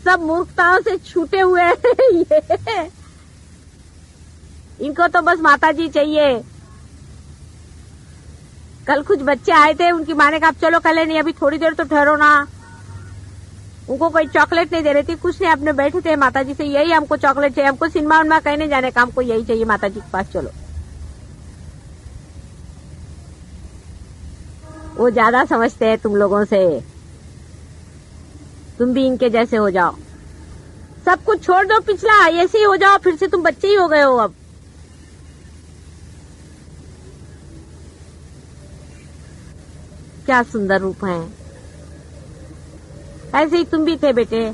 सब मूर्खताओं से छूटे हुए हैं ये। इनको तो बस माताजी चाहिए। कल कुछ बच्चे आए थे, उनकी माँ ने कहा चलो कल नहीं, अभी थोड़ी देर तो ठहरो ना। उनको कोई चॉकलेट नहीं दे रही थी, कुछ नहीं, अपने बैठे थे माताजी से, यही हमको चॉकलेट चाहिए, हमको सिनेमा उनमा कहने जाने का, हमको यही चाहिए माताजी के पास चलो। वो ज्यादा समझते हैं तुम लोगों से, तुम भी इनके जैसे हो जाओ। सब कुछ छोड़ दो पिछला, ऐसे ही हो जाओ, फिर से तुम बच्चे ही हो गए हो अब। क्या सुंदर रूप है। ऐसे ही तुम भी थे बेटे,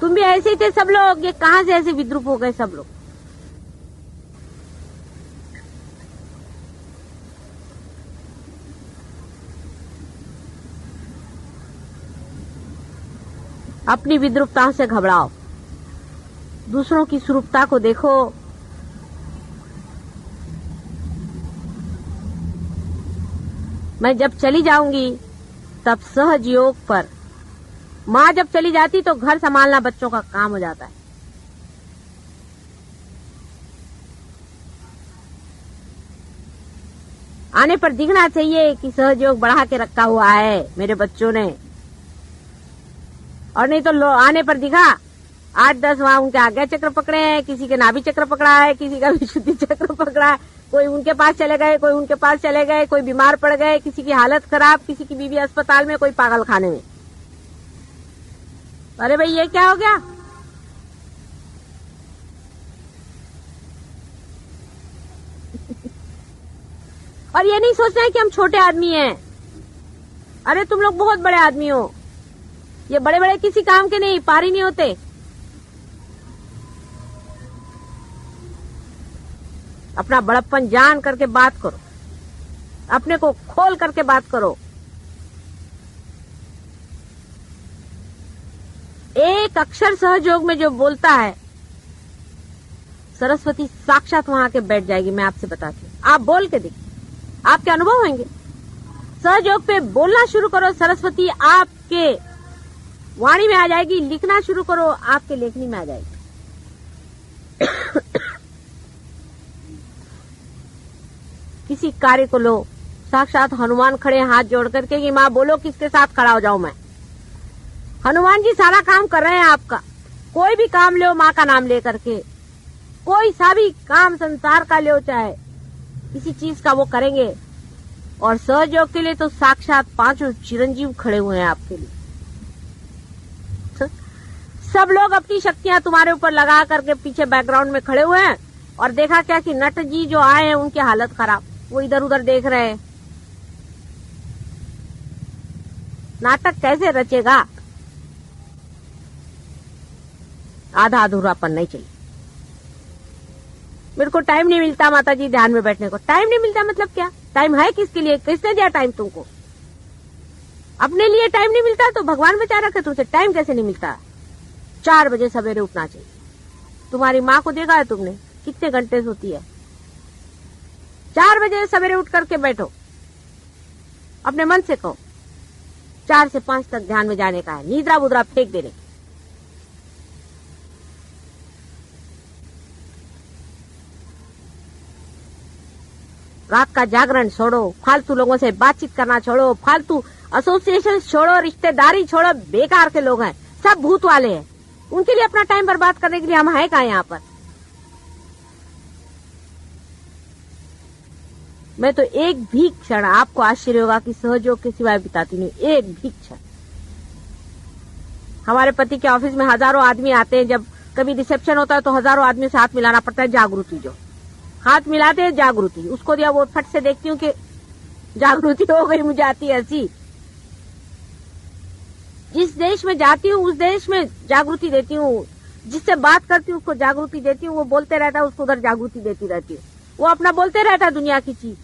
तुम भी ऐसे ही थे सब लोग। ये कहां से ऐसे विद्रूप हो गए सब लोग। अपनी विद्रूपता से घबराओ, दूसरों की स्वरूपता को देखो। मैं जब चली जाऊंगी तब सहज योग पर, माँ जब चली जाती तो घर संभालना बच्चों का काम हो जाता है। आने पर दिखना चाहिए कि सहयोग बढ़ा के रखा हुआ है मेरे बच्चों ने, और नहीं तो आने पर दिखा 8-10 वहां उनके आज्ञा चक्र पकड़े हैं, किसी के नाभि चक्र पकड़ा है, किसी का विशुद्धि चक्र पकड़ा है, कोई उनके पास चले गए, कोई उनके पास चले गए, कोई बीमार पड़ गए, किसी की हालत खराब, किसी की बीवी अस्पताल में, कोई पागल खाने में। अरे भाई ये क्या हो गया। और ये नहीं सोचना है कि हम छोटे आदमी हैं। अरे तुम लोग बहुत बड़े आदमी हो। ये बड़े बड़े किसी काम के नहीं, पारी नहीं होते। अपना बड़प्पन जान करके बात करो, अपने को खोल करके बात करो। एक अक्षर सहयोग में जो बोलता है, सरस्वती साक्षात वहां के बैठ जाएगी। मैं आपसे बताती हूँ, आप बोल के देखिए, आपके अनुभव होंगे। सहयोग पे बोलना शुरू करो, सरस्वती आपके वाणी में आ जाएगी। लिखना शुरू करो, आपके लेखनी में आ जाएगी। किसी कार्य को लो, साक्षात हनुमान खड़े हाथ जोड़ करके कि माँ बोलो किसके साथ खड़ा हो जाऊं मैं। हनुमान जी सारा काम कर रहे हैं आपका। कोई भी काम लो माँ का नाम लेकर के, कोई सा भी काम संसार का लो, चाहे किसी चीज का, वो करेंगे। और सहयोग के लिए तो साक्षात 5 चिरंजीव खड़े हुए हैं आपके लिए। सब लोग अपनी शक्तियां तुम्हारे ऊपर लगा करके पीछे बैकग्राउंड में खड़े हुए हैं। और देखा क्या कि नट जी जो आए हैं उनकी हालत खराब, वो इधर उधर देख रहे हैं। नाटक कैसे रचेगा। आधा अधूरापन नहीं चाहिए। मेरे को टाइम नहीं मिलता माता जी ध्यान में बैठने को। टाइम नहीं मिलता मतलब क्या? टाइम है किसके लिए? किसने दिया टाइम तुमको? अपने लिए टाइम नहीं मिलता तो भगवान बचा रखे, तुमसे टाइम कैसे नहीं मिलता? 4 बजे सवेरे उठना चाहिए। तुम्हारी माँ को देखा है तुमने कितने घंटे सोती है? 4 बजे सवेरे उठ करके बैठो, अपने मन से कहो 4 से 5 तक ध्यान में जाने का है, नींद्रा बुद्रा फेंक देने की। रात का जागरण छोड़ो, फालतू लोगों से बातचीत करना छोड़ो, फालतू एसोसिएशन छोड़ो, रिश्तेदारी छोड़ो। बेकार के लोग हैं, सब भूत वाले हैं। उनके लिए अपना टाइम बर्बाद करने के लिए हम हैं कहाँ यहाँ पर? मैं तो एक भी क्षण, आपको आश्चर्य होगा कि सहयोग के सिवाय बिताती नहीं, एक भी क्षण। हमारे पति के ऑफिस में हजारों आदमी आते हैं, जब कभी रिसेप्शन होता है तो हजारों आदमी से हाथ मिलाना पड़ता है। जागृति जो हाथ मिलाते हैं, जागृति उसको दिया, वो फट से देखती हूँ कि जागृति हो गई, मुझे आती है हंसी। जिस देश में जाती हूँ उस देश में जागृति देती हूँ, जिससे बात करती हूँ उसको जागृति देती हूँ, वो बोलते रहता है उसको उधर जागृति देती रहती हूँ। वो अपना बोलते रहता है दुनिया की चीज,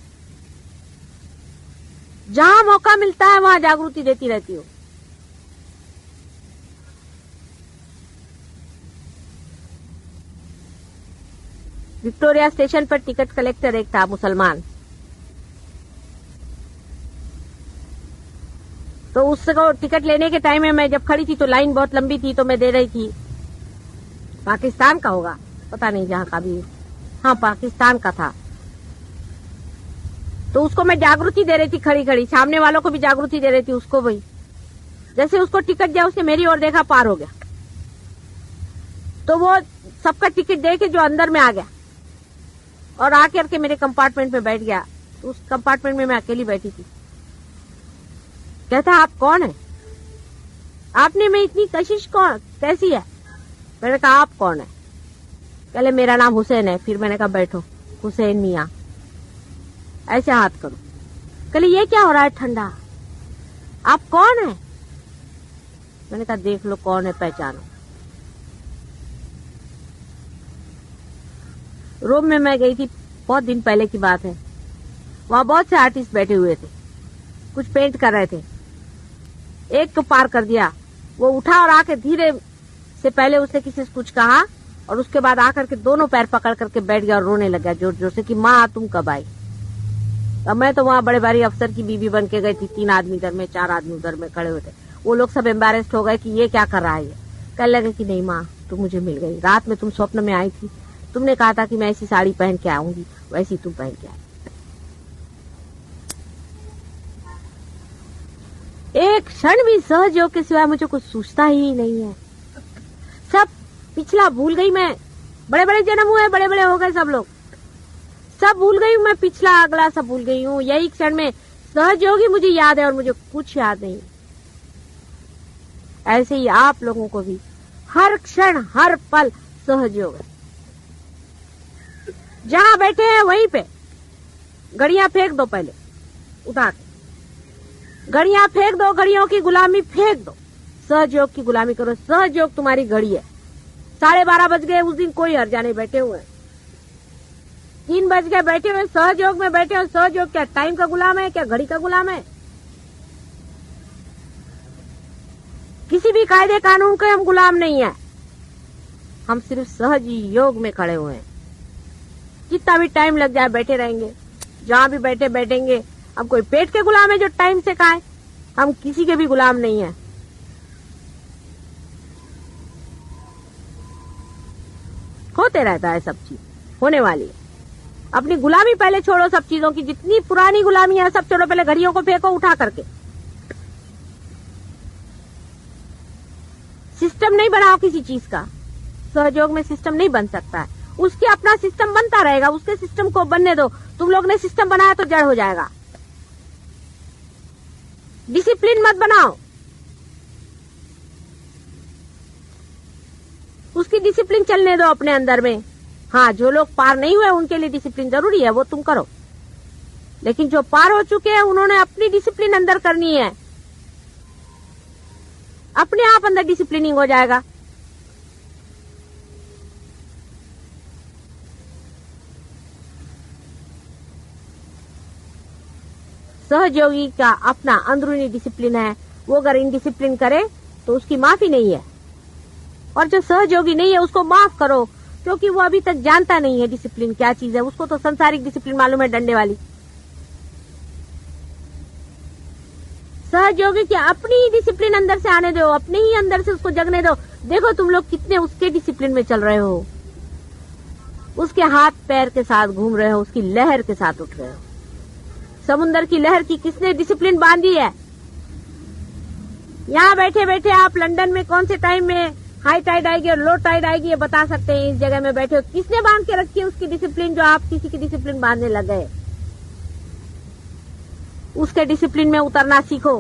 जहां मौका मिलता है वहां जागृति देती रहती हूँ। विक्टोरिया स्टेशन पर टिकट कलेक्टर एक था मुसलमान, तो उसको टिकट लेने के टाइम में मैं जब खड़ी थी तो लाइन बहुत लंबी थी, तो मैं दे रही थी। पाकिस्तान का होगा, पता नहीं जहाँ का भी, हाँ पाकिस्तान का था। तो उसको मैं जागृति दे रही थी खड़ी खड़ी, सामने वालों को भी जागृति दे रही थी, उसको भी। जैसे उसको टिकट दिया, उसने मेरी ओर देखा, पार हो गया। तो वो सबका टिकट दे के जो अंदर में आ गया और आकर के मेरे कंपार्टमेंट में बैठ गया। उस कंपार्टमेंट में मैं अकेली बैठी थी। कहता आप कौन है, आपने में इतनी कशिश कौन कैसी है? मैंने कहा आप कौन है? कहले मेरा नाम हुसैन है। फिर मैंने कहा बैठो, हुसैन मियाँ, ऐसे हाथ करो। कहले ये क्या हो रहा है ठंडा, आप कौन है? मैंने कहा देख लो कौन है, पहचानो। रोम में मैं गई थी, बहुत दिन पहले की बात है। वहां बहुत से आर्टिस्ट बैठे हुए थे, कुछ पेंट कर रहे थे। एक को पार कर दिया, वो उठा और आके धीरे से, पहले उसने किसी से कुछ कहा और उसके बाद आकर के दोनों पैर पकड़ करके बैठ गया और रोने लगा जोर जोर से कि माँ तुम कब आई। अब मैं तो वहाँ बड़े भारी अफसर की बीवी बन के गई थी। 3 आदमी इधर में, 4 आदमी उधर में खड़े हुए थे। वो लोग सब एम्बेरेस्ड हो गए कि ये क्या कर रहा है। ये कहने लगे कि नहीं माँ, तुम मुझे मिल गई, रात में तुम स्वप्न में आई थी, तुमने कहा था कि मैं ऐसी साड़ी पहन के आऊंगी, वैसी तुम पहन के आई। एक क्षण भी सहयोग के सिवाय मुझे कुछ सूझता ही नहीं है। सब पिछला भूल गई मैं। बड़े बड़े जन्म हुए, बड़े बड़े हो गए सब लोग, सब भूल गई हूँ मैं, पिछला अगला सब भूल गई हूँ। यही क्षण में सहयोग ही मुझे याद है और मुझे कुछ याद नहीं। ऐसे ही आप लोगों को भी हर क्षण हर पल सहयोग है। जहां बैठे हैं वहीं पे घड़ियां फेंक दो, पहले उठा के घड़ियां फेंक दो, घड़ियों की गुलामी फेंक दो, सहयोग की गुलामी करो। सहयोग तुम्हारी घड़ी है। 12:30 बज गए उस दिन, कोई हर्जा नहीं, बैठे हुए 3 बज गए बैठे हुए, सहयोग में बैठे हो। सहयोग क्या टाइम का गुलाम है, क्या घड़ी का गुलाम है? किसी भी कायदे कानून के हम गुलाम नहीं है, हम सिर्फ सहयोग में खड़े हुए हैं। जितना भी टाइम लग जाए बैठे रहेंगे, जहां भी बैठे बैठेंगे। हम कोई पेट के गुलाम है जो टाइम से खाए, हम किसी के भी गुलाम नहीं है। होते रहता है, सब चीज होने वाली है। अपनी गुलामी पहले छोड़ो, सब चीजों की जितनी पुरानी गुलामी है सब छोड़ो, पहले घड़ियों को फेंको उठा करके। सिस्टम नहीं बनाओ किसी चीज का, सहयोग में सिस्टम नहीं बन सकता है। उसके अपना सिस्टम बनता रहेगा, उसके सिस्टम को बनने दो। तुम लोग ने सिस्टम बनाया तो जड़ हो जाएगा। डिसिप्लिन मत बनाओ, उसकी डिसिप्लिन चलने दो अपने अंदर में। हाँ, जो लोग पार नहीं हुए उनके लिए डिसिप्लिन जरूरी है, वो तुम करो। लेकिन जो पार हो चुके हैं उन्होंने अपनी डिसिप्लिन अंदर करनी है, अपने आप अंदर डिसिप्लिनिंग हो जाएगा। सहयोगी का अपना अंदरूनी डिसिप्लिन है, वो अगर इनडिसिप्लिन करे तो उसकी माफी नहीं है। और जो सहयोगी नहीं है उसको माफ करो, क्योंकि वो अभी तक जानता नहीं है डिसिप्लिन क्या चीज है। उसको तो संसारिक डिसिप्लिन मालूम है, डंडे वाली। सहयोगी की अपनी डिसिप्लिन अंदर से आने दो, अपने ही अंदर से उसको जगने दो। देखो तुम लोग कितने उसके डिसिप्लिन में चल रहे हो, उसके हाथ पैर के साथ घूम रहे हो, उसकी लहर के साथ उठ रहे हो। समुन्दर की लहर की किसने डिसिप्लिन बांधी है? यहाँ बैठे बैठे आप लंदन में कौन से टाइम में हाई टाइड आएगी और लो टाइड आएगी ये बता सकते हैं। इस जगह में बैठे हो, किसने बांध के रखी है उसकी डिसिप्लिन, जो आप किसी की डिसिप्लिन बांधने लग गए? उसके डिसिप्लिन में उतरना सीखो,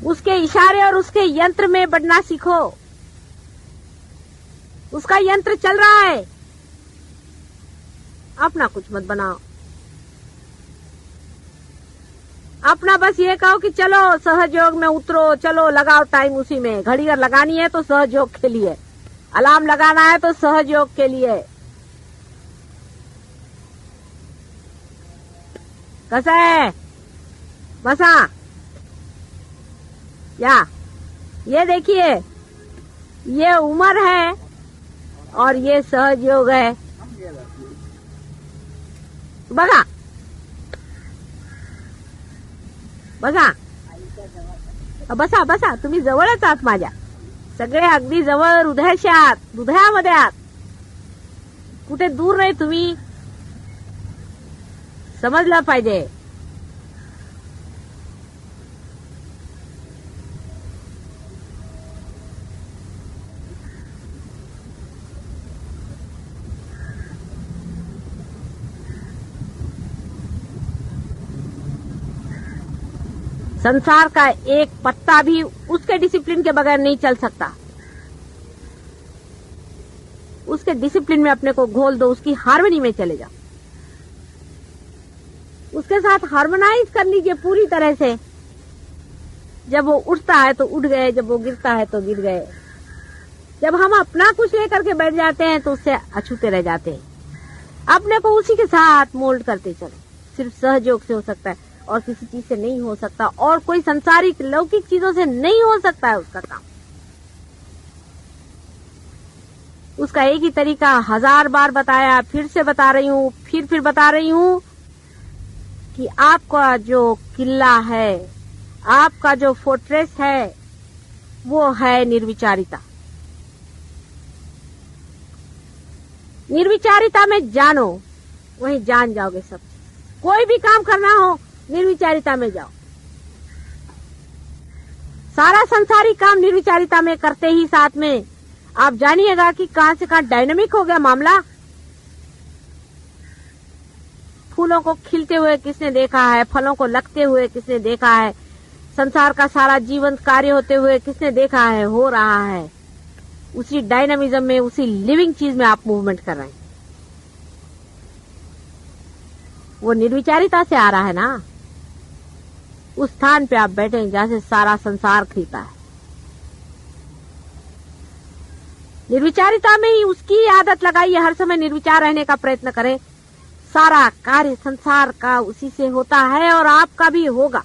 उसके इशारे और उसके यंत्र में बढ़ना सीखो। उसका यंत्र चल रहा है, अपना कुछ मत बनाओ। अपना बस ये कहो कि चलो सहयोग में उतरो, चलो लगाओ टाइम उसी में। घड़ी अगर लगानी है तो सहयोग के लिए, अलार्म लगाना है तो सहयोग के लिए। कैसा है बसा? या ये देखिए, ये उम्र है और ये सहयोग है। बघा बघा, बसा बसा, तुम्ही जवळच आहात माझ्या, सगळे अगदी जवळ, हृदयाशी आहात, हृदयामध्ये आहात, कुठे दूर नाही तुम्ही, समजलं पाहिजे. संसार का एक पत्ता भी उसके डिसिप्लिन के बगैर नहीं चल सकता. उसके डिसिप्लिन में अपने को घोल दो, उसकी हार्मनी में चले जाओ, उसके साथ हार्मोनाइज कर लीजिए पूरी तरह से. जब वो उठता है तो उठ गए, जब वो गिरता है तो गिर गए. जब हम अपना कुछ लेकर के बैठ जाते हैं तो उससे अछूते रह जाते हैं. अपने को उसी के साथ मोल्ड करते चलो. सिर्फ सहयोग से हो सकता है और किसी चीज से नहीं हो सकता, और कोई संसारिक लौकिक चीजों से नहीं हो सकता है उसका काम. उसका एक ही तरीका 1000 बार बताया, फिर से बता रही हूं, फिर बता रही हूं कि आपका जो किला है, आपका जो फोर्ट्रेस है, वो है निर्विचारिता. निर्विचारिता में जानो, वहीं जान जाओगे सब. कोई भी काम करना हो निर्विचारिता में जाओ. सारा संसारी काम निर्विचारिता में करते ही साथ में आप जानिएगा कि कहां से कहां डायनामिक हो गया मामला. फूलों को खिलते हुए किसने देखा है, फलों को लगते हुए किसने देखा है, संसार का सारा जीवंत कार्य होते हुए किसने देखा है, हो रहा है. उसी डायनामिज्म में, उसी लिविंग चीज में आप मूवमेंट कर रहे हैं. वो निर्विचारिता से आ रहा है ना. उस स्थान पे आप बैठे हैं जहां से सारा संसार खिलता है. निर्विचारिता में ही उसकी आदत लगाइए, हर समय निर्विचार रहने का प्रयत्न करें. सारा कार्य संसार का उसी से होता है और आपका भी होगा.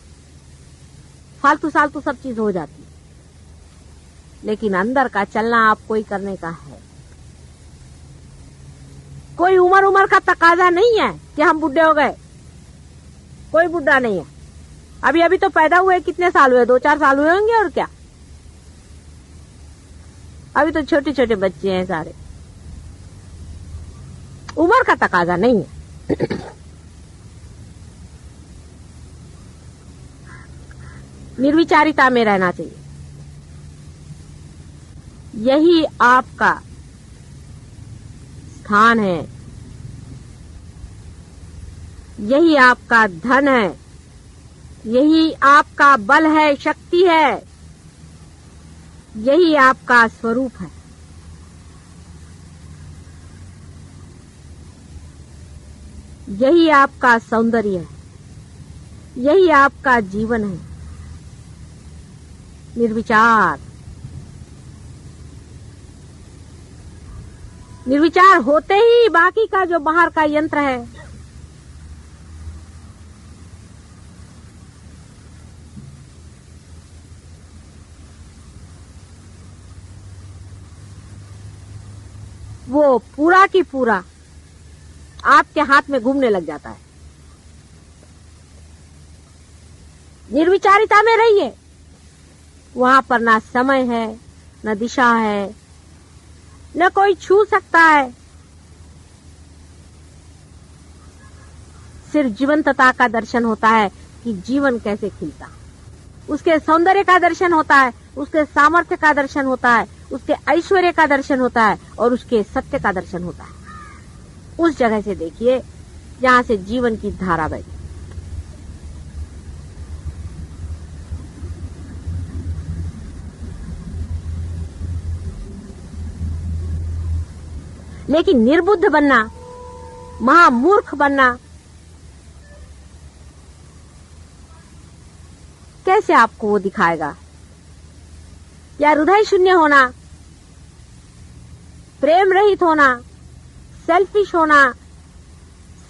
फालतू सालतू सब चीज हो जाती है, लेकिन अंदर का चलना आपको ही करने का है. कोई उम्र का तकाजा नहीं है कि हम बुढ़े हो गए. कोई बुढ़ा नहीं है. अभी तो पैदा हुए कितने साल हुए, 2-4 साल हुए होंगे, और क्या. अभी तो छोटे छोटे बच्चे हैं सारे. उम्र का तकाजा नहीं है. निर्विचारिता में रहना चाहिए. यही आपका स्थान है, यही आपका धन है, यही आपका बल है, शक्ति है, यही आपका स्वरूप है. यही आपका सौंदर्य है, यही आपका जीवन है. निर्विचार. निर्विचार होते ही बाकी का जो बाहर का यंत्र है, वो पूरा की पूरा आपके हाथ में घूमने लग जाता है. निर्विचारिता में रहिए. वहां पर ना समय है, न दिशा है, न कोई छू सकता है. सिर्फ जीवंतता का दर्शन होता है कि जीवन कैसे खिलता. उसके सौंदर्य का दर्शन होता है, उसके सामर्थ्य का दर्शन होता है, उसके ऐश्वर्य का दर्शन होता है, और उसके सत्य का दर्शन होता है. उस जगह से देखिए जहां से जीवन की धारा बहती. लेकिन निर्बुद्ध बनना, महामूर्ख बनना, कैसे आपको वो दिखाएगा? या हृदय शून्य होना, प्रेम रहित होना, सेल्फिश होना,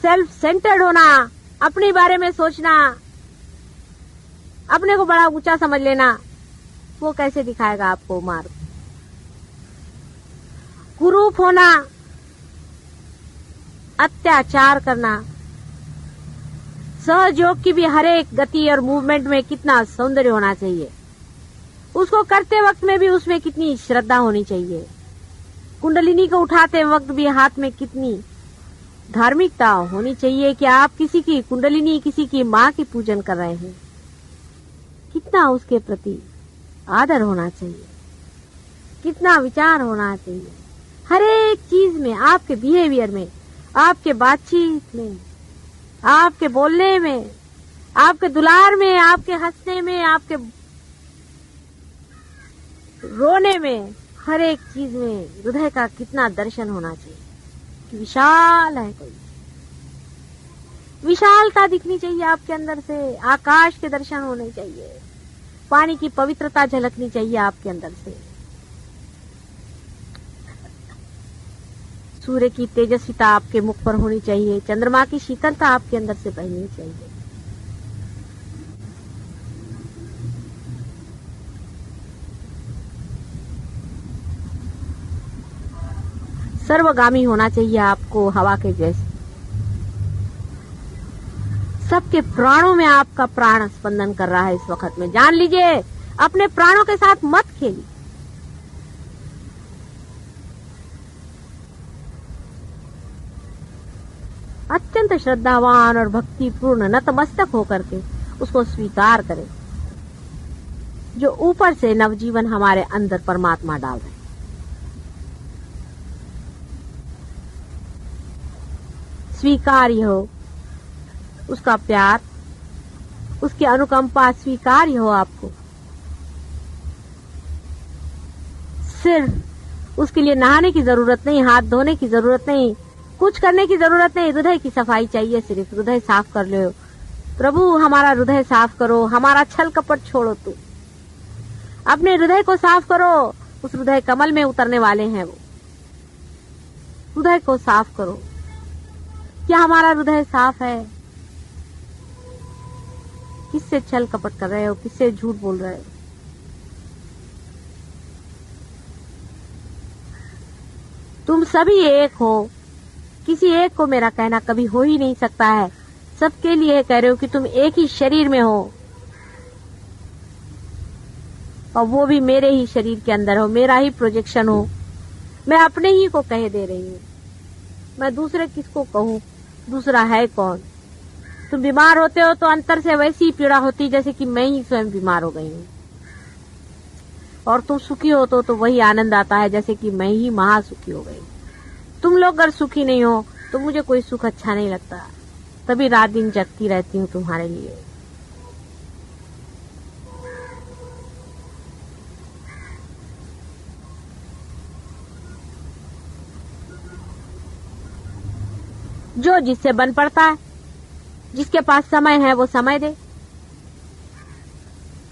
सेल्फ सेंटर्ड होना, अपने बारे में सोचना, अपने को बड़ा ऊंचा समझ लेना, वो कैसे दिखाएगा आपको मार्ग? कुरूप होना, अत्याचार करना, सहयोग की भी हर एक गति और मूवमेंट में कितना सौंदर्य होना चाहिए, उसको करते वक्त में भी उसमें कितनी श्रद्धा होनी चाहिए, कुंडलिनी को उठाते वक्त भी हाथ में कितनी धार्मिकता होनी चाहिए कि आप किसी की कुंडलिनी, किसी की माँ की पूजन कर रहे हैं, कितना उसके प्रति आदर होना चाहिए, कितना विचार होना चाहिए हर एक चीज में, आपके बिहेवियर में, आपके बातचीत में, आपके बोलने में, आपके दुलार में, आपके हंसने में, आपके रोने में, हर एक चीज में हृदय का कितना दर्शन होना चाहिए कि विशाल है कोई, विशालता दिखनी चाहिए आपके अंदर से, आकाश के दर्शन होने चाहिए, पानी की पवित्रता झलकनी चाहिए आपके अंदर से, सूर्य की तेजस्विता आपके मुख पर होनी चाहिए, चंद्रमा की शीतलता आपके अंदर से बहनी चाहिए। सर्वगामी होना चाहिए आपको हवा के जैसे, सबके प्राणों में आपका प्राण स्पंदन कर रहा है इस वक्त में, जान लीजिए, अपने प्राणों के साथ मत खेलिए। अत्यंत श्रद्धावान और भक्तिपूर्ण नतमस्तक होकर के उसको स्वीकार करें जो ऊपर से नवजीवन हमारे अंदर परमात्मा डाल रहे हैं। स्वीकार्य हो उसका प्यार, उसकी अनुकंपा स्वीकार्य हो आपको। सिर्फ उसके लिए नहाने की जरूरत नहीं, हाथ धोने की जरूरत नहीं, कुछ करने की जरूरत नहीं, हृदय की सफाई चाहिए, सिर्फ हृदय साफ कर लो। प्रभु हमारा हृदय साफ करो, हमारा छल कपट छोड़ो, तू अपने हृदय को साफ करो। उस हृदय कमल में उतरने वाले हैं वो, हृदय को साफ करो। क्या हमारा हृदय साफ है? किससे छल कपट कर रहे हो, किससे झूठ बोल रहे हो? तुम सभी एक हो, किसी एक को मेरा कहना कभी हो ही नहीं सकता है। सबके लिए कह रहे हो कि तुम एक ही शरीर में हो, और वो भी मेरे ही शरीर के अंदर हो, मेरा ही प्रोजेक्शन हो। मैं अपने ही को कह दे रही हूँ, मैं दूसरे किसको कहूँ? दूसरा है कौन? तुम बीमार होते हो तो अंतर से वैसी पीड़ा होती जैसे कि मैं ही स्वयं बीमार हो गई हूँ, और तुम सुखी हो तो वही आनंद आता है जैसे कि मैं ही महासुखी हो गई। तुम लोग अगर सुखी नहीं हो तो मुझे कोई सुख अच्छा नहीं लगता, तभी रात दिन जगती रहती हूँ तुम्हारे लिए। जो जिससे बन पड़ता है, जिसके पास समय है वो समय दे,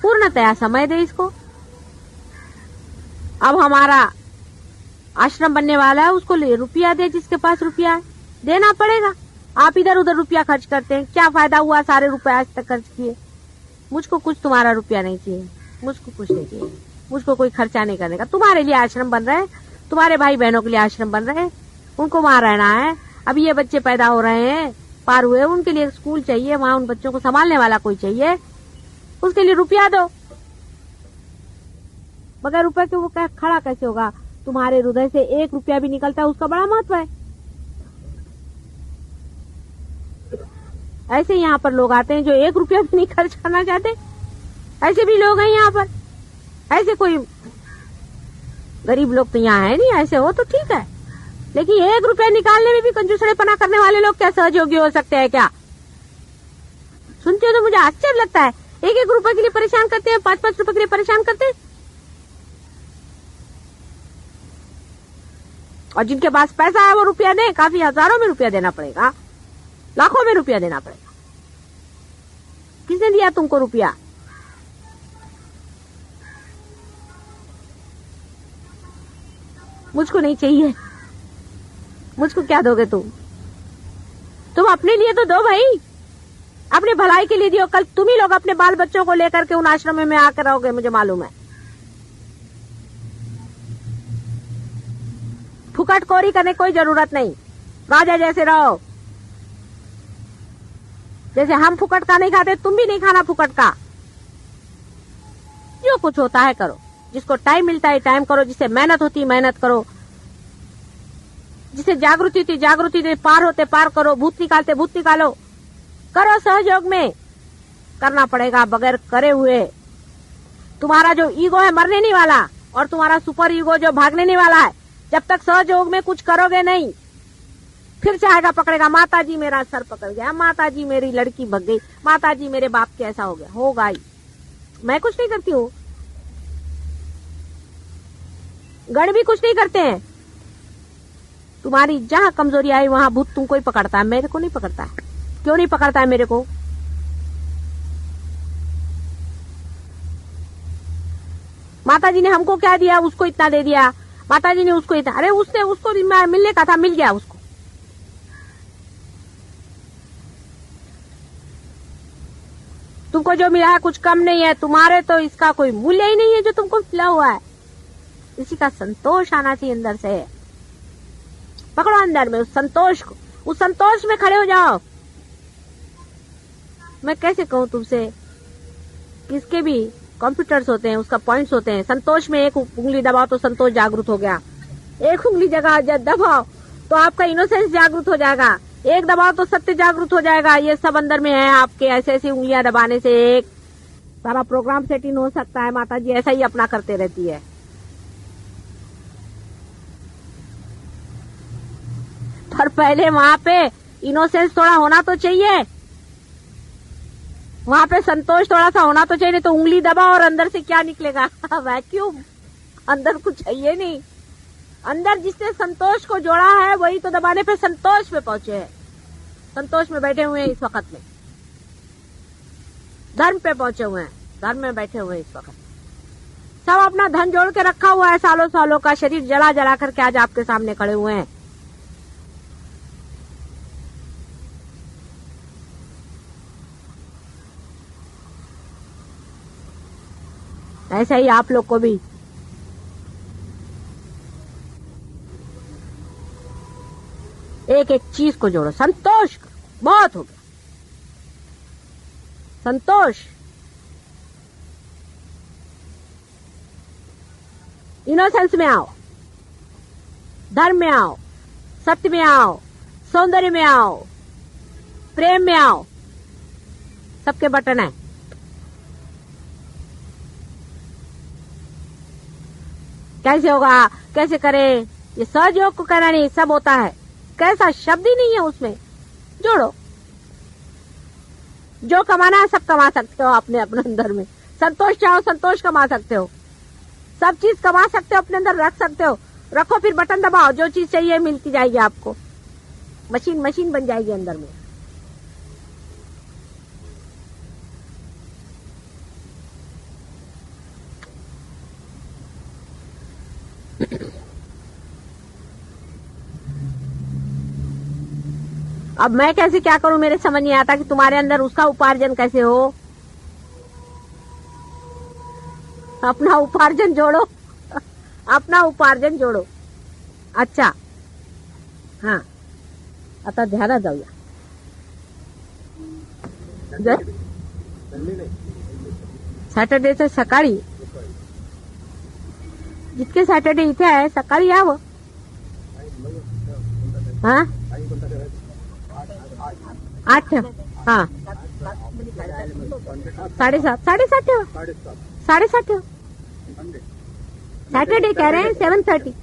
पूर्णतया समय दे इसको। अब हमारा आश्रम बनने वाला है, उसको रुपया दे, जिसके पास रुपया है देना पड़ेगा। आप इधर उधर रुपया खर्च करते हैं, क्या फायदा हुआ? सारे रुपए आज तक खर्च किए। मुझको कुछ तुम्हारा रुपया नहीं चाहिए, मुझको कुछ नहीं चाहिए, मुझको कोई खर्चा नहीं करने का। तुम्हारे लिए आश्रम बन रहे हैं, तुम्हारे भाई बहनों के लिए आश्रम बन रहे हैं, उनको वहां रहना है। अब ये बच्चे पैदा हो रहे हैं, पार हुए, उनके लिए स्कूल चाहिए, वहां उन बच्चों को संभालने वाला कोई चाहिए, उसके लिए रुपया दो। बगैर रुपए के वो खड़ा कैसे होगा? तुम्हारे हृदय से 1 रुपया भी निकलता है, उसका बड़ा महत्व है। ऐसे यहाँ पर लोग आते हैं जो 1 रुपया भी नहीं खर्च करना चाहते, ऐसे भी लोग हैं यहाँ पर। ऐसे कोई गरीब लोग तो यहाँ है नहीं, ऐसे हो तो ठीक है, लेकिन 1 रुपया निकालने में भी कंजूसड़ेपना करने वाले लोग क्या सहयोगी हो सकते हैं क्या? सुनते हो तो मुझे आश्चर्य लगता है। 1-1 रुपए के लिए परेशान करते हैं, 5-5 रुपए के लिए परेशान करते हैं, और जिनके पास पैसा है वो रुपया दे, काफी हजारों में रुपया देना पड़ेगा, लाखों में रुपया देना पड़ेगा। किसने दिया तुमको रुपया? मुझको नहीं चाहिए, मुझको क्या दोगे तुम? तुम अपने लिए तो दो भाई, अपने भलाई के लिए दियो। कल तुम ही लोग अपने बाल बच्चों को लेकर के उन आश्रम में आकर रहोगे, मुझे मालूम है। फुकटखोरी करने कोई जरूरत नहीं, राजा जैसे रहो। जैसे हम फुकट का नहीं खाते, तुम भी नहीं खाना फुकट का। जो कुछ होता है करो, जिसको टाइम मिलता है टाइम करो, जिसे मेहनत होती मेहनत करो, जिसे जागृति थी जागृति थी, पार होते पार करो, भूत निकालते भूत निकालो, करो सहयोग में। करना पड़ेगा, बगैर करे हुए तुम्हारा जो ईगो है मरने नहीं वाला, और तुम्हारा सुपर ईगो जो भागने नहीं वाला है। जब तक सहयोग में कुछ करोगे नहीं, फिर चाहेगा पकड़ेगा, माता जी मेरा सर पकड़ गया, माता जी मेरी लड़की भग गई, माता जी मेरे बाप के ऐसा हो गया। होगा ही, मैं कुछ नहीं करती हूँ, गण भी कुछ नहीं करते हैं। तुम्हारी जहां कमजोरी आई वहां भूत तुमको ही पकड़ता है, मेरे को नहीं पकड़ता है। क्यों नहीं पकड़ता है मेरे को? माता जी ने हमको क्या दिया, उसको इतना दे दिया, माता जी ने उसको इतना, अरे उसने उसको मिलने का था, मिल गया उसको। तुमको जो मिला है कुछ कम नहीं है, तुम्हारे तो इसका कोई मूल्य ही नहीं है जो तुमको मिला हुआ है। इसी का संतोष आना चाहिए अंदर से। पकड़ो अंदर में उस संतोष को, उस संतोष में खड़े हो जाओ। मैं कैसे कहूं तुमसे, किसके भी कंप्यूटर्स होते हैं, उसका पॉइंट्स होते हैं। संतोष में एक उंगली दबाओ तो संतोष जागृत हो गया, एक उंगली जगह दबाओ तो आपका इनोसेंस जागृत हो जाएगा, एक दबाओ तो सत्य जागृत हो जाएगा। ये सब अंदर में है आपके। ऐसे ऐसी उंगलियां दबाने से एक सारा प्रोग्राम सेटिंग हो सकता है। माता जी ऐसा ही अपना करते रहती है। पर पहले वहां पे इनोसेंस थोड़ा होना तो चाहिए, वहां पे संतोष थोड़ा सा होना तो चाहिए। नहीं तो उंगली दबा और अंदर से क्या निकलेगा? वैक्यूम, अंदर कुछ चाहिए नहीं। अंदर जिसने संतोष को जोड़ा है वही तो दबाने पे संतोष में पहुंचे हैं। संतोष में बैठे हुए हैं इस वक्त में, धर्म पे पहुंचे हुए हैं, धर्म में बैठे हुए हैं इस वक्त। सब अपना धन जोड़ के रखा हुआ है, सालों सालों का शरीर जला जला करके आज आपके सामने खड़े हुए हैं। ऐसा ही आप लोग को भी एक एक चीज को जोड़ो, संतोष करो, बहुत हो गया संतोष। इनोसेंस में आओ, धर्म में आओ, सत्य में आओ, सौंदर्य में आओ, प्रेम में आओ। सबके बटन है। कैसे होगा, कैसे करें? ये सहयोग को करना नहीं, सब होता है। कैसा शब्द ही नहीं है उसमें। जोड़ो, जो कमाना है सब कमा सकते हो अपने अपने अंदर में। संतोष चाहो संतोष कमा सकते हो, सब चीज कमा सकते हो, अपने अंदर रख सकते हो। रखो, फिर बटन दबाओ, जो चीज चाहिए मिलती जाएगी आपको। मशीन मशीन बन जाएगी अंदर में। अब मैं कैसे क्या करूं, मेरे समझ नहीं आता कि तुम्हारे अंदर उसका उपार्जन कैसे हो। अपना उपार्जन जोड़ो, अपना उपार्जन जोड़ो। अच्छा, हाँ, आता ध्यानात जाऊया। सॅटर्डेचं सकाळी, जितके सॅटर्डे इथे आहे सकाळी यावं. हा, 8 ठेव. हाँ 7:30 7:30 ठेव, 7:30 ठेव. सैटरडे कह रहे हैं 7:30.